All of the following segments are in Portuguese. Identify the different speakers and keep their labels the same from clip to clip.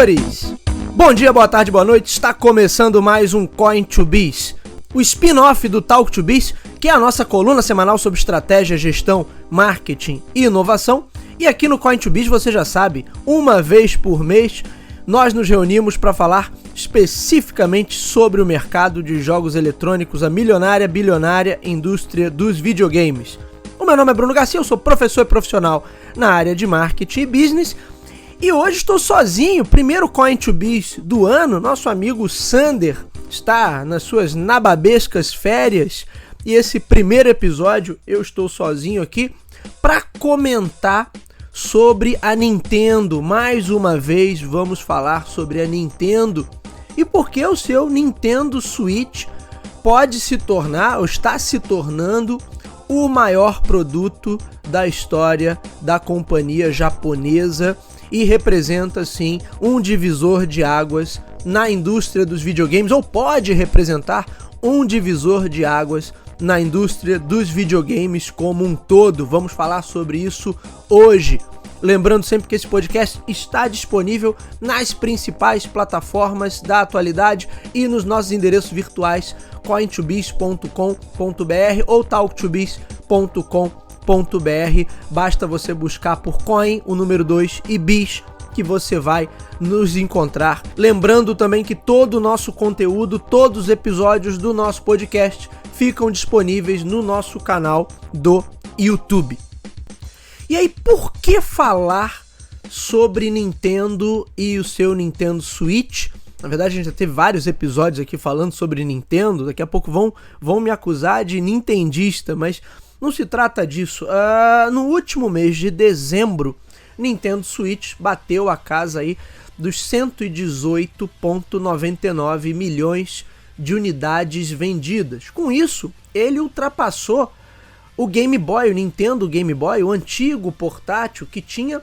Speaker 1: senhores! Bom dia, boa tarde, boa noite. Está começando mais um Coin2Biz, o spin-off do Talk2Biz, que é a nossa coluna semanal sobre estratégia, gestão, marketing e inovação. E aqui no Coin2Biz, você já sabe, uma vez por mês, nós nos reunimos para falar especificamente sobre o mercado de jogos eletrônicos, a milionária, bilionária indústria dos videogames. O meu nome é Bruno Garcia, eu sou professor e profissional na área de marketing e business. E hoje estou sozinho, primeiro Coin2Biz do ano. Nosso amigo Sander está nas suas nababescas férias. E esse primeiro episódio eu estou sozinho aqui para comentar sobre a Nintendo. Mais uma vez vamos falar sobre a Nintendo e por que o seu Nintendo Switch pode se tornar ou está se tornando o maior produto da história da companhia japonesa e representa sim um divisor de águas na indústria dos videogames, ou pode representar um divisor de águas na indústria dos videogames como um todo. Vamos falar sobre isso hoje. Lembrando sempre que esse podcast está disponível nas principais plataformas da atualidade e nos nossos endereços virtuais coin2biz.com.br ou talk2biz.com.br. Basta você buscar por Coin, o número 2 e Biz, que você vai nos encontrar. Lembrando também que todo o nosso conteúdo, todos os episódios do nosso podcast ficam disponíveis no nosso canal do YouTube. E aí, por que falar sobre Nintendo e o seu Nintendo Switch? Na verdade, a gente já teve vários episódios aqui falando sobre Nintendo. Daqui a pouco vão me acusar de nintendista, mas não se trata disso. No último mês de dezembro, Nintendo Switch bateu a casa aí dos 118,99 milhões de unidades vendidas. Com isso, ele ultrapassou o Game Boy, o Nintendo Game Boy, o antigo portátil, que tinha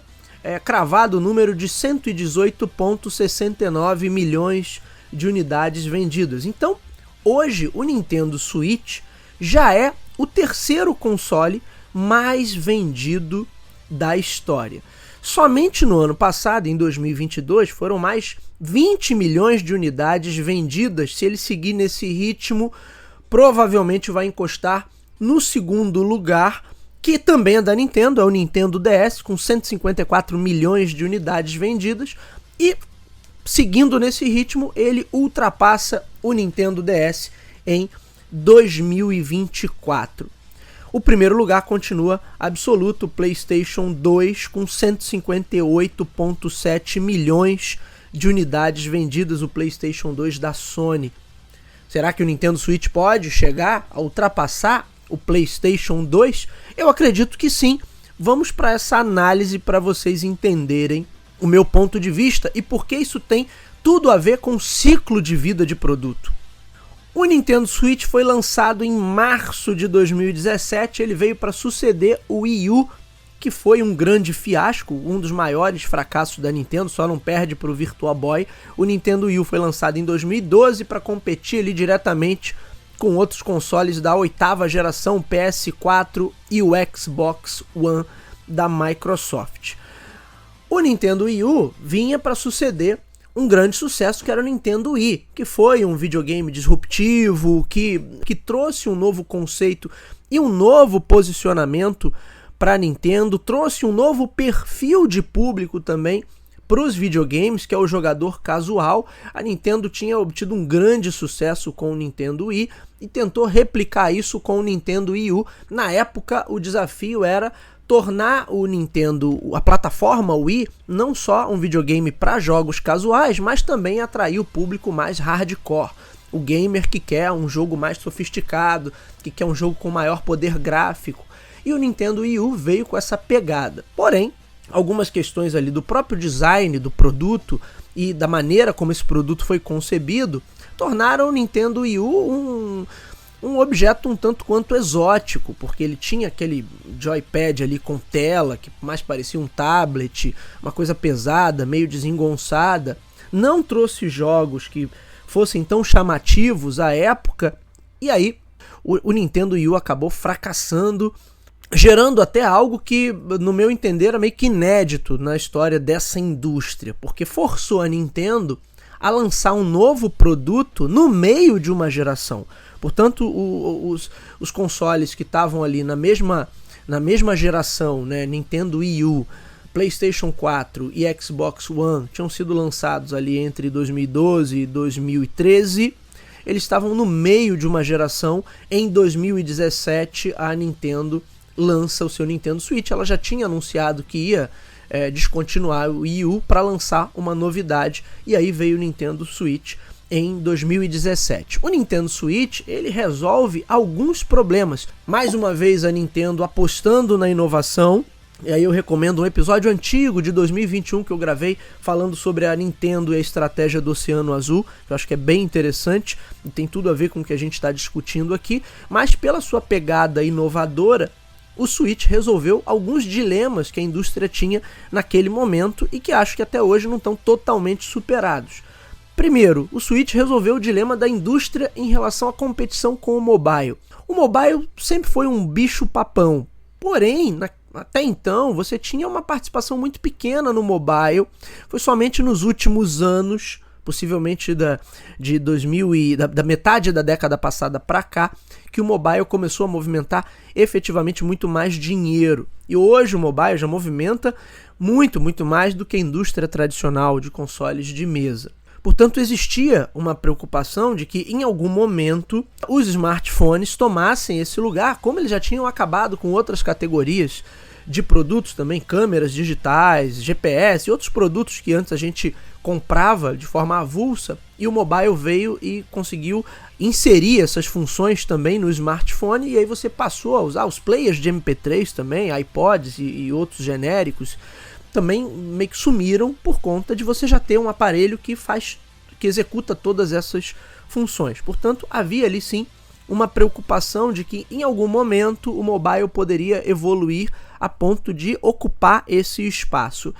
Speaker 1: cravado o número de 118,69 milhões de unidades vendidas. Então, hoje, o Nintendo Switch já é o terceiro console mais vendido da história. Somente no ano passado, em 2022, foram mais 20 milhões de unidades vendidas. Se ele seguir nesse ritmo, provavelmente vai encostar no segundo lugar, que também é da Nintendo, é o Nintendo DS, com 154 milhões de unidades vendidas. E, seguindo nesse ritmo, ele ultrapassa o Nintendo DS em 2024. O primeiro lugar continua absoluto, o PlayStation 2, com 158,7 milhões de unidades vendidas, o PlayStation 2 da Sony. Será que o Nintendo Switch pode chegar a ultrapassar o PlayStation 2? Eu acredito que sim. Vamos para essa análise para vocês entenderem o meu ponto de vista e por que isso tem tudo a ver com o ciclo de vida de produto. O Nintendo Switch foi lançado em março de 2017, ele veio para suceder o Wii U, que foi um grande fiasco, um dos maiores fracassos da Nintendo, só não perde para o Virtual Boy. O Nintendo Wii U foi lançado em 2012 para competir ali diretamente com outros consoles da oitava geração, o PS4 e o Xbox One da Microsoft. O Nintendo Wii U vinha para suceder um grande sucesso que era o Nintendo Wii, que foi um videogame disruptivo, que trouxe um novo conceito e um novo posicionamento para a Nintendo, trouxe um novo perfil de público também para os videogames, que é o jogador casual. A Nintendo tinha obtido um grande sucesso com o Nintendo Wii e tentou replicar isso com o Nintendo Wii U. Na época, o desafio era tornar o Nintendo, a plataforma Wii, não só um videogame para jogos casuais, mas também atrair o público mais hardcore. O gamer que quer um jogo mais sofisticado, que quer um jogo com maior poder gráfico. E o Nintendo Wii U veio com essa pegada. Porém, algumas questões ali do próprio design do produto e da maneira como esse produto foi concebido tornaram o Nintendo Wii U um objeto um tanto quanto exótico, porque ele tinha aquele joypad ali com tela, que mais parecia um tablet, uma coisa pesada, meio desengonçada. Não trouxe jogos que fossem tão chamativos à época, e aí o Nintendo Wii U acabou fracassando gerando até algo que, no meu entender, era meio que inédito na história dessa indústria, porque forçou a Nintendo a lançar um novo produto no meio de uma geração. Portanto, os consoles que estavam ali na mesma geração, né, Nintendo Wii U, PlayStation 4 e Xbox One, tinham sido lançados ali entre 2012 e 2013. Eles estavam no meio de uma geração. Em 2017, a Nintendo lança o seu Nintendo Switch. Ela já tinha anunciado que ia descontinuar o Wii U para lançar uma novidade, e aí veio o Nintendo Switch em 2017. O Nintendo Switch, ele resolve alguns problemas. Mais uma vez a Nintendo apostando na inovação. E aí eu recomendo um episódio antigo de 2021 que eu gravei falando sobre a Nintendo e a estratégia do Oceano Azul, que eu acho que é bem interessante e tem tudo a ver com o que a gente está discutindo aqui, mas pela sua pegada inovadora, o Switch resolveu alguns dilemas que a indústria tinha naquele momento e que acho que até hoje não estão totalmente superados. Primeiro, o Switch resolveu o dilema da indústria em relação à competição com o mobile. O mobile sempre foi um bicho papão, porém, até então, você tinha uma participação muito pequena no mobile. Foi somente nos últimos anos, possivelmente da metade da década passada para cá, que o mobile começou a movimentar efetivamente muito mais dinheiro. E hoje o mobile já movimenta muito mais do que a indústria tradicional de consoles de mesa. Portanto, existia uma preocupação de que, em algum momento, os smartphones tomassem esse lugar, como eles já tinham acabado com outras categorias de produtos também, câmeras digitais, GPS e outros produtos que antes a gente comprava de forma avulsa, e o mobile veio e conseguiu inserir essas funções também no smartphone, e aí você passou a usar os players de MP3 também, iPods e outros genéricos, também meio que sumiram por conta de você já ter um aparelho que executa todas essas funções. Portanto, havia ali sim uma preocupação de que em algum momento o mobile poderia evoluir a ponto de ocupar esse espaço.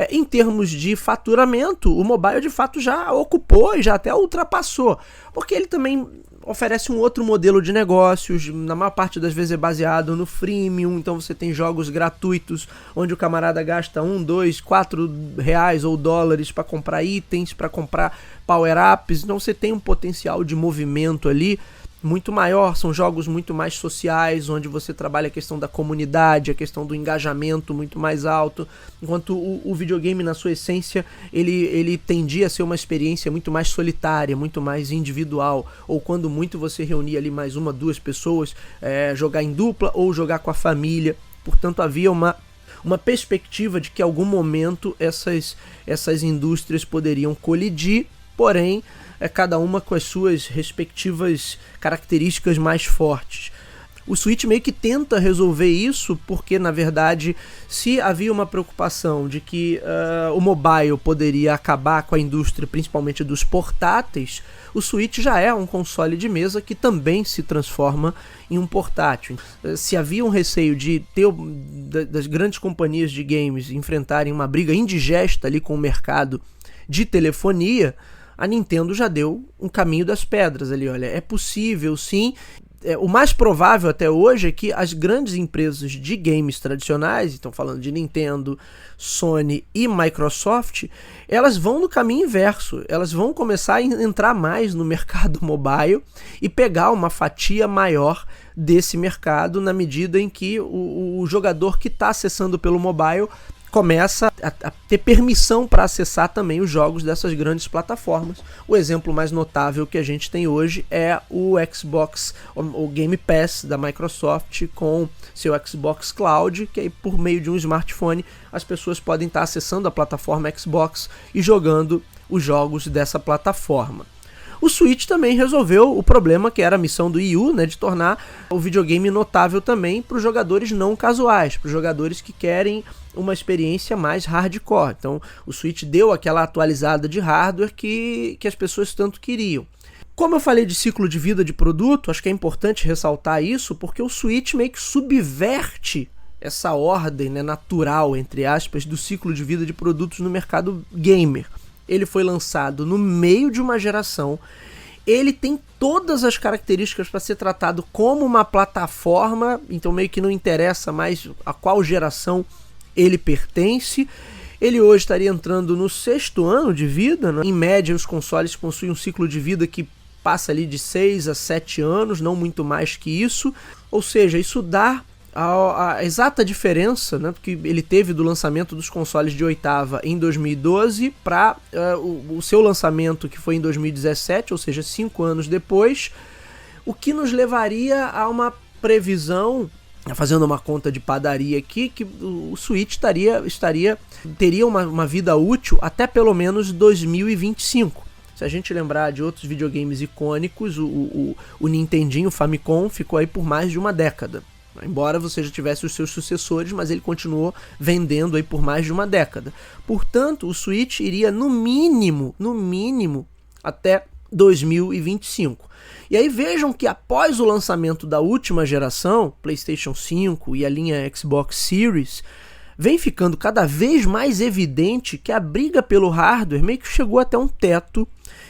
Speaker 1: Em termos de faturamento, o mobile de fato já ocupou e já até ultrapassou, porque ele também oferece um outro modelo de negócios, na maior parte das vezes é baseado no freemium, então você tem jogos gratuitos, onde o camarada gasta 1, 2, 4 reais ou dólares para comprar itens, para comprar power-ups, então você tem um potencial de movimento ali muito maior, são jogos muito mais sociais, onde você trabalha a questão da comunidade, a questão do engajamento muito mais alto, enquanto o videogame, na sua essência, ele tendia a ser uma experiência muito mais solitária, muito mais individual, ou quando muito você reunia ali mais uma, duas pessoas, jogar em dupla ou jogar com a família. Portanto, havia uma perspectiva de que em algum momento essas indústrias poderiam colidir, porém cada uma com as suas respectivas características mais fortes. O Switch meio que tenta resolver isso porque, na verdade, se havia uma preocupação de que o mobile poderia acabar com a indústria, principalmente dos portáteis, o Switch já é um console de mesa que também se transforma em um portátil. Se havia um receio de das grandes companhias de games enfrentarem uma briga indigesta ali com o mercado de telefonia, a Nintendo já deu um caminho das pedras ali, olha, é possível sim. O mais provável até hoje é que as grandes empresas de games tradicionais, então falando de Nintendo, Sony e Microsoft, elas vão no caminho inverso, elas vão começar a entrar mais no mercado mobile e pegar uma fatia maior desse mercado na medida em que o jogador que está acessando pelo mobile começa a ter permissão para acessar também os jogos dessas grandes plataformas. O exemplo mais notável que a gente tem hoje é o Xbox, o Game Pass da Microsoft com seu Xbox Cloud, que aí por meio de um smartphone as pessoas podem estar acessando a plataforma Xbox e jogando os jogos dessa plataforma. O Switch também resolveu o problema que era a missão do Wii U, né, de tornar o videogame notável também para os jogadores não casuais, para os jogadores que querem uma experiência mais hardcore. Então o Switch deu aquela atualizada de hardware que as pessoas tanto queriam. Como eu falei de ciclo de vida de produto, acho que é importante ressaltar isso, porque o Switch meio que subverte essa ordem, né, natural, entre aspas, do ciclo de vida de produtos no mercado gamer. Ele foi lançado no meio de uma geração ele tem todas as características para ser tratado como uma plataforma, então meio que não interessa mais a qual geração ele pertence. Ele hoje estaria entrando no 6º ano de vida, né? Em média, os consoles possuem um ciclo de vida que passa ali de 6 a 7 anos, não muito mais que isso. Ou seja, isso dá a exata diferença, né, porque ele teve do lançamento dos consoles de 8ª em 2012 para o seu lançamento, que foi em 2017, ou seja, 5 anos depois, o que nos levaria a uma previsão, fazendo uma conta de padaria aqui, que o Switch teria uma vida útil até pelo menos 2025. Se a gente lembrar de outros videogames icônicos, o Nintendinho, o Famicom, ficou aí por mais de uma década. Embora você já tivesse os seus sucessores, mas ele continuou vendendo aí por mais de uma década. Portanto, o Switch iria no mínimo, até 2025. E aí vejam que após o lançamento da última geração, PlayStation 5 e a linha Xbox Series, vem ficando cada vez mais evidente que a briga pelo hardware meio que chegou até um teto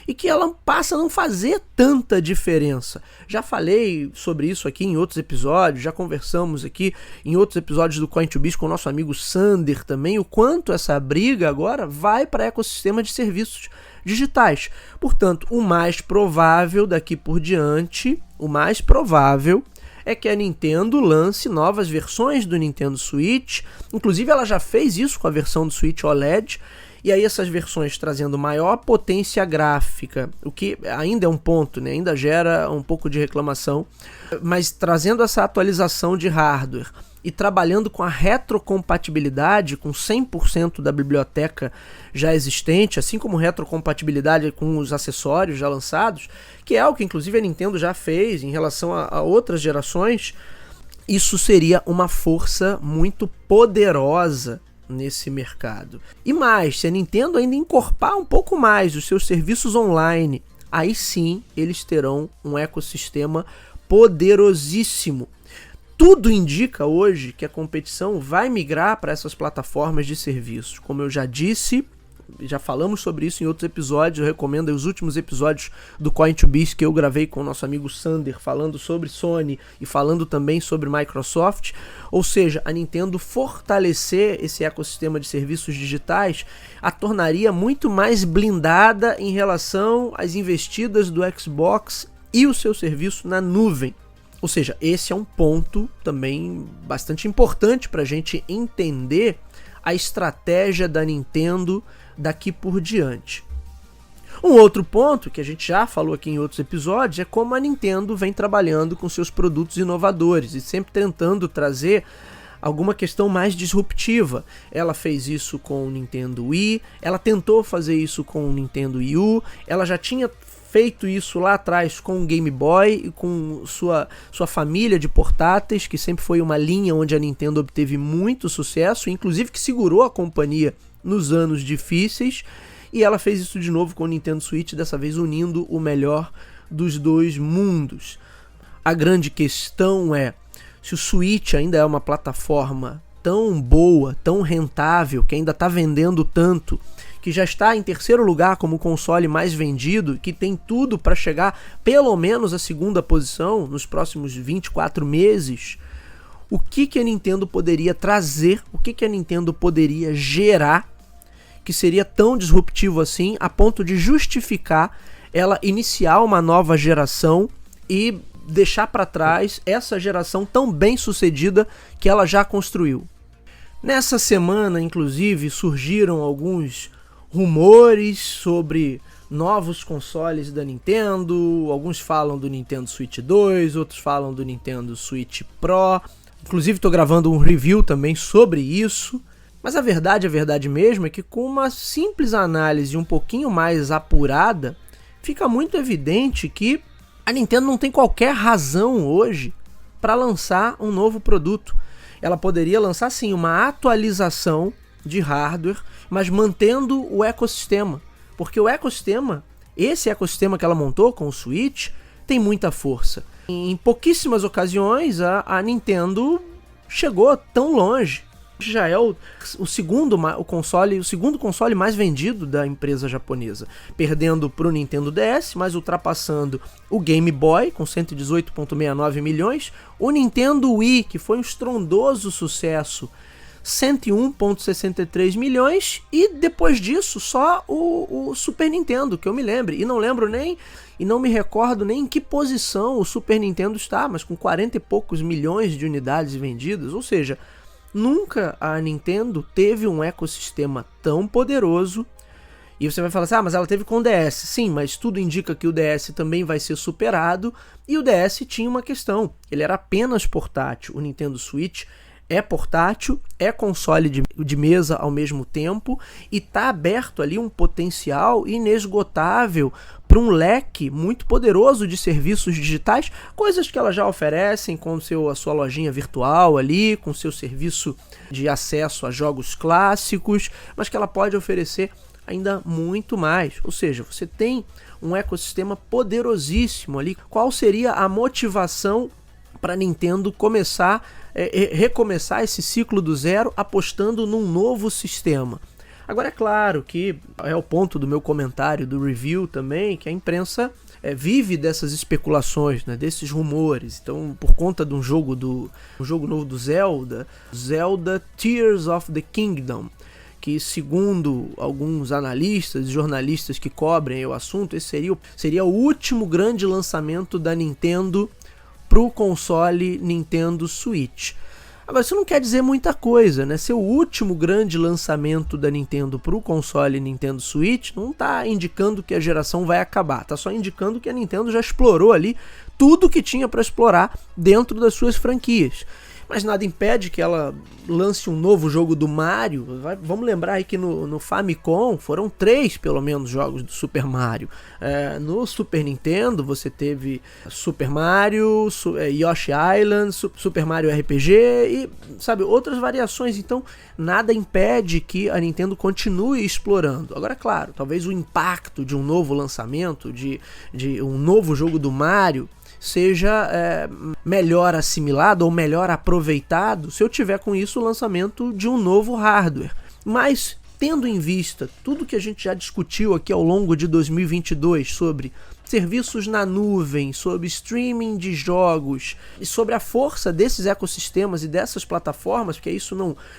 Speaker 1: e que ela passa a não fazer tanta diferença. Já falei sobre isso aqui em outros episódios, já conversamos aqui em outros episódios do Coin2Biz com o nosso amigo Sander também, o quanto essa briga agora vai para o ecossistema de serviços digitais. Portanto, o mais provável daqui por diante, é que a Nintendo lance novas versões do Nintendo Switch. Inclusive ela já fez isso com a versão do Switch OLED, e aí essas versões trazendo maior potência gráfica, o que ainda é um ponto, né? Ainda gera um pouco de reclamação, mas trazendo essa atualização de hardware e trabalhando com a retrocompatibilidade, com 100% da biblioteca já existente, assim como retrocompatibilidade com os acessórios já lançados, que é algo que inclusive a Nintendo já fez em relação a outras gerações, isso seria uma força muito poderosa nesse mercado. E mais, se a Nintendo ainda encorpar um pouco mais os seus serviços online, aí sim eles terão um ecossistema poderosíssimo. Tudo indica hoje que a competição vai migrar para essas plataformas de serviços. Como eu já disse, já falamos sobre isso em outros episódios, eu recomendo os últimos episódios do Coin2Biz que eu gravei com o nosso amigo Sander, falando sobre Sony e falando também sobre Microsoft. Ou seja, a Nintendo fortalecer esse ecossistema de serviços digitais a tornaria muito mais blindada em relação às investidas do Xbox e o seu serviço na nuvem. Ou seja, esse é um ponto também bastante importante para a gente entender a estratégia da Nintendo daqui por diante. Um outro ponto que a gente já falou aqui em outros episódios é como a Nintendo vem trabalhando com seus produtos inovadores e sempre tentando trazer alguma questão mais disruptiva. Ela fez isso com o Nintendo Wii, ela tentou fazer isso com o Nintendo Wii U, ela já tinha feito isso lá atrás com o Game Boy e com sua família de portáteis, que sempre foi uma linha onde a Nintendo obteve muito sucesso, inclusive que segurou a companhia nos anos difíceis, e ela fez isso de novo com o Nintendo Switch, dessa vez unindo o melhor dos dois mundos. A grande questão é, se o Switch ainda é uma plataforma tão boa, tão rentável, que ainda está vendendo tanto, que já está em terceiro lugar como o console mais vendido, que tem tudo para chegar pelo menos à segunda posição nos próximos 24 meses, o que a Nintendo poderia trazer, o que a Nintendo poderia gerar, que seria tão disruptivo assim, a ponto de justificar ela iniciar uma nova geração e deixar para trás essa geração tão bem sucedida que ela já construiu. Nessa semana, inclusive, surgiram alguns rumores sobre novos consoles da Nintendo, alguns falam do Nintendo Switch 2, outros falam do Nintendo Switch Pro, inclusive estou gravando um review também sobre isso, mas a verdade mesmo é que com uma simples análise um pouquinho mais apurada, fica muito evidente que a Nintendo não tem qualquer razão hoje para lançar um novo produto. Ela poderia lançar sim uma atualização de hardware, mas mantendo o ecossistema, porque o ecossistema, esse ecossistema que ela montou com o Switch, tem muita força. Em pouquíssimas ocasiões a Nintendo chegou tão longe Já é o segundo console mais vendido da empresa japonesa, perdendo para o Nintendo DS, mas ultrapassando o Game Boy com 118,69 milhões, o Nintendo Wii, que foi um estrondoso sucesso, 101,63 milhões, e depois disso só o Super Nintendo, que eu me lembre, e não me recordo nem em que posição o Super Nintendo está, mas com 40 e poucos milhões de unidades vendidas, ou seja, nunca a Nintendo teve um ecossistema tão poderoso. E você vai falar assim, mas ela teve com o DS. Sim, mas tudo indica que o DS também vai ser superado, e o DS tinha uma questão, ele era apenas portátil. O Nintendo Switch é portátil, é console de mesa ao mesmo tempo, e está aberto ali um potencial inesgotável para um leque muito poderoso de serviços digitais, coisas que ela já oferecem com a sua lojinha virtual ali, com seu serviço de acesso a jogos clássicos, mas que ela pode oferecer ainda muito mais. Ou seja, você tem um ecossistema poderosíssimo ali. Qual seria a motivação para a Nintendo recomeçar esse ciclo do zero apostando num novo sistema? Agora é claro que é o ponto do meu comentário, do review também, que a imprensa vive dessas especulações, né, desses rumores. Então, por conta de um jogo novo do Zelda Tears of the Kingdom, que segundo alguns analistas e jornalistas que cobrem o assunto, esse seria o último grande lançamento da Nintendo para o console Nintendo Switch. Agora, isso não quer dizer muita coisa, né? Ser o último grande lançamento da Nintendo para o console Nintendo Switch não está indicando que a geração vai acabar, está só indicando que a Nintendo já explorou ali tudo que tinha para explorar dentro das suas franquias. Mas nada impede que ela lance um novo jogo do Mario. Vamos lembrar aí que no Famicom foram 3, pelo menos, jogos do Super Mario. No Super Nintendo você teve Super Mario, Yoshi Island, Super Mario RPG e, outras variações. Então, nada impede que a Nintendo continue explorando. Agora, claro, talvez o impacto de um novo lançamento, de um novo jogo do Mario, seja melhor assimilado ou melhor aproveitado se eu tiver com isso o lançamento de um novo hardware. Mas, tendo em vista tudo que a gente já discutiu aqui ao longo de 2022 sobre serviços na nuvem, sobre streaming de jogos e sobre a força desses ecossistemas e dessas plataformas, porque isso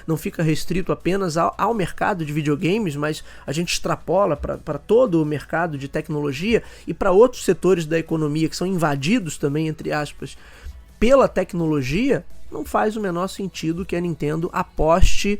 Speaker 1: não fica restrito apenas ao mercado de videogames, mas a gente extrapola para todo o mercado de tecnologia e para outros setores da economia que são invadidos também, entre aspas, pela tecnologia. Não faz o menor sentido que a Nintendo aposte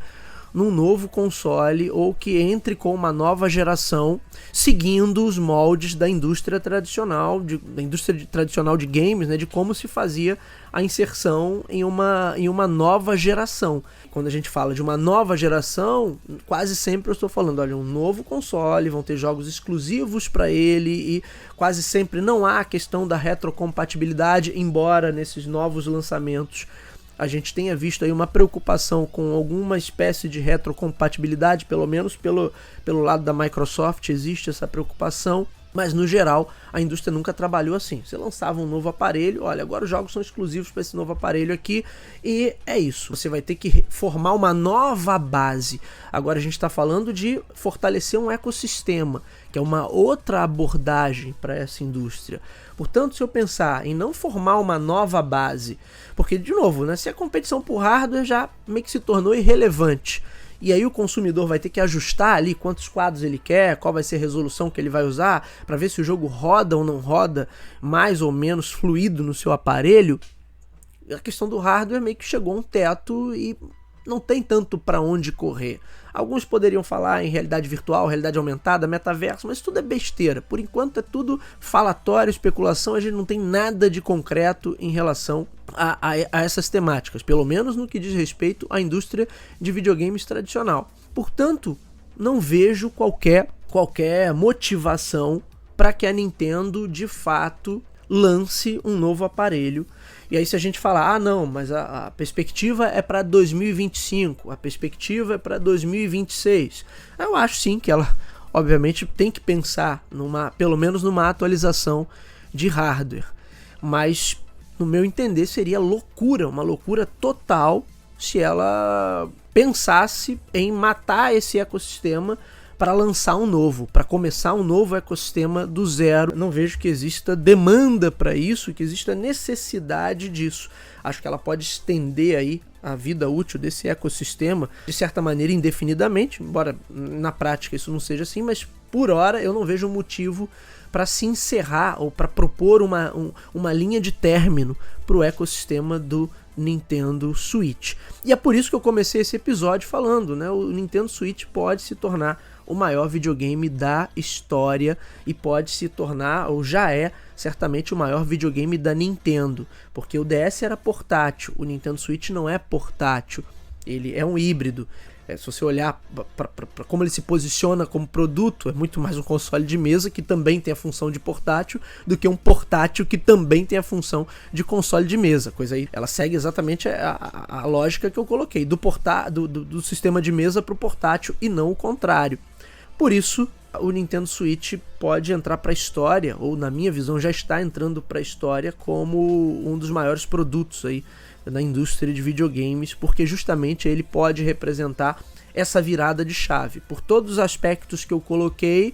Speaker 1: num novo console ou que entre com uma nova geração seguindo os moldes da indústria tradicional de games, né, de como se fazia a inserção em uma nova geração. Quando a gente fala de uma nova geração, quase sempre eu estou falando, olha, um novo console, vão ter jogos exclusivos para ele e quase sempre não há a questão da retrocompatibilidade, embora nesses novos lançamentos a gente tenha visto aí uma preocupação com alguma espécie de retrocompatibilidade, pelo menos pelo lado da Microsoft existe essa preocupação, mas no geral a indústria nunca trabalhou assim. Você lançava um novo aparelho, olha, agora os jogos são exclusivos para esse novo aparelho aqui, e é isso. Você vai ter que formar uma nova base. Agora a gente está falando de fortalecer um ecossistema, que é uma outra abordagem para essa indústria. Portanto, se eu pensar em não formar uma nova base, porque, de novo, né, se a competição por hardware já meio que se tornou irrelevante, e aí o consumidor vai ter que ajustar ali quantos quadros ele quer, qual vai ser a resolução que ele vai usar, para ver se o jogo roda ou não roda mais ou menos fluido no seu aparelho, a questão do hardware meio que chegou a um teto e não tem tanto para onde correr. Alguns poderiam falar em realidade virtual, realidade aumentada, metaverso, mas tudo é besteira. Por enquanto é tudo falatório, especulação, a gente não tem nada de concreto em relação a essas temáticas, pelo menos no que diz respeito à indústria de videogames tradicional. Portanto, não vejo qualquer motivação para que a Nintendo, de fato, lance um novo aparelho. E aí se a gente falar, não, mas a perspectiva é para 2025, a perspectiva é para 2026, eu acho sim que ela, obviamente, tem que pensar pelo menos numa atualização de hardware, mas no meu entender seria loucura, uma loucura total se ela pensasse em matar esse ecossistema para lançar um novo, para começar um novo ecossistema do zero. Não vejo que exista demanda para isso, que exista necessidade disso. Acho que ela pode estender aí a vida útil desse ecossistema de certa maneira indefinidamente, embora na prática isso não seja assim, mas por hora eu não vejo motivo para se encerrar ou para propor uma linha de término para o ecossistema do Nintendo Switch. E é por isso que eu comecei esse episódio falando, né? O Nintendo Switch pode se tornar o maior videogame da história e pode se tornar, ou já é, certamente o maior videogame da Nintendo, porque o DS era portátil, o Nintendo Switch não é portátil, ele é um híbrido. Se você olhar para como ele se posiciona como produto, é muito mais um console de mesa que também tem a função de portátil do que um portátil que também tem a função de console de mesa. Coisa aí, ela segue exatamente a lógica que eu coloquei, do sistema de mesa para o portátil e não o contrário. Por isso, o Nintendo Switch pode entrar para a história, ou na minha visão já está entrando para a história como um dos maiores produtos aí da indústria de videogames, porque justamente ele pode representar essa virada de chave, por todos os aspectos que eu coloquei,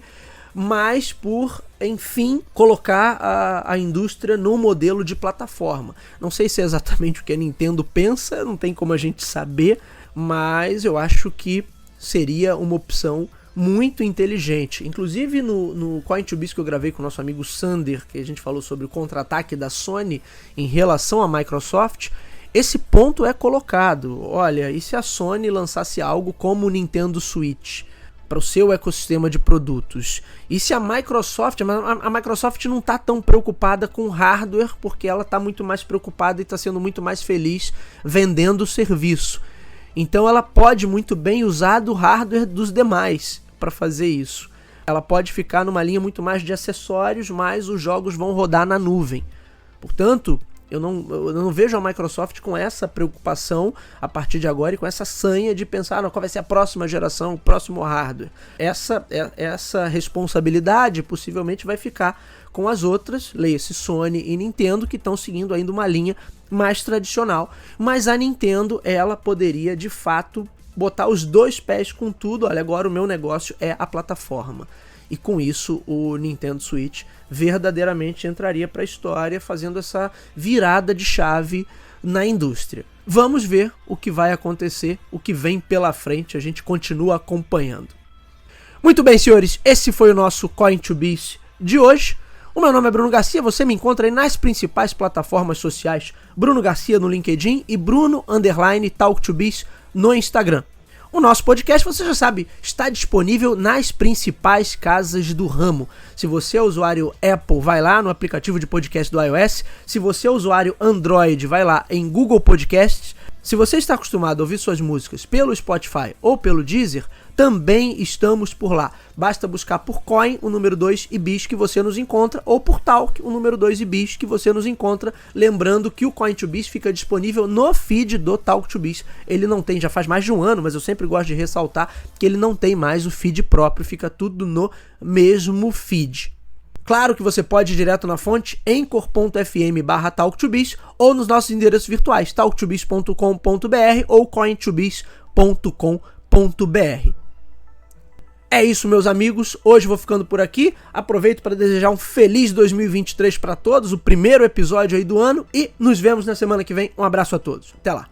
Speaker 1: mas por, enfim, colocar a indústria no modelo de plataforma. Não sei se é exatamente o que a Nintendo pensa, não tem como a gente saber, mas eu acho que seria uma opção muito inteligente. Inclusive no Coin2Biz que eu gravei com o nosso amigo Sander, que a gente falou sobre o contra-ataque da Sony em relação à Microsoft, esse ponto é colocado. Olha, e se a Sony lançasse algo como o Nintendo Switch para o seu ecossistema de produtos? E se a Microsoft não está tão preocupada com hardware, porque ela está muito mais preocupada e está sendo muito mais feliz vendendo o serviço. Então ela pode muito bem usar do hardware dos demais para fazer isso. Ela pode ficar numa linha muito mais de acessórios, mas os jogos vão rodar na nuvem. Portanto, eu não vejo a Microsoft com essa preocupação a partir de agora e com essa sanha de pensar qual vai ser a próxima geração, o próximo hardware. Essa responsabilidade possivelmente vai ficar com as outras, leia-se Sony e Nintendo, que estão seguindo ainda uma linha mais tradicional. Mas a Nintendo, ela poderia de fato botar os dois pés com tudo. Olha, agora o meu negócio é a plataforma. E com isso o Nintendo Switch verdadeiramente entraria para a história, fazendo essa virada de chave na indústria. Vamos ver o que vai acontecer, o que vem pela frente, a gente continua acompanhando. Muito bem, senhores, esse foi o nosso Coin2Biz de hoje. O meu nome é Bruno Garcia, você me encontra aí nas principais plataformas sociais, Bruno Garcia no LinkedIn e Bruno_Talk2Biz no Instagram. O nosso podcast, você já sabe, está disponível nas principais casas do ramo. Se você é usuário Apple, vai lá no aplicativo de podcast do iOS. Se você é usuário Android, vai lá em Google Podcasts. Se você está acostumado a ouvir suas músicas pelo Spotify ou pelo Deezer, também estamos por lá. Basta buscar por Coin, o número 2 e Biz que você nos encontra, ou por Talk, o número 2 e Biz que você nos encontra. Lembrando que o Coin2Biz fica disponível no feed do Talk2Biz. Ele não tem, já faz mais de um ano, mas eu sempre gosto de ressaltar que ele não tem mais o feed próprio, fica tudo no mesmo feed. Claro que você pode ir direto na fonte em cor.fm/Talk2Biz ou nos nossos endereços virtuais talk2biz.com.br ou coin2biz.com.br. É isso, meus amigos, hoje vou ficando por aqui. Aproveito para desejar um feliz 2023 para todos, o primeiro episódio aí do ano, e nos vemos na semana que vem. Um abraço a todos, até lá.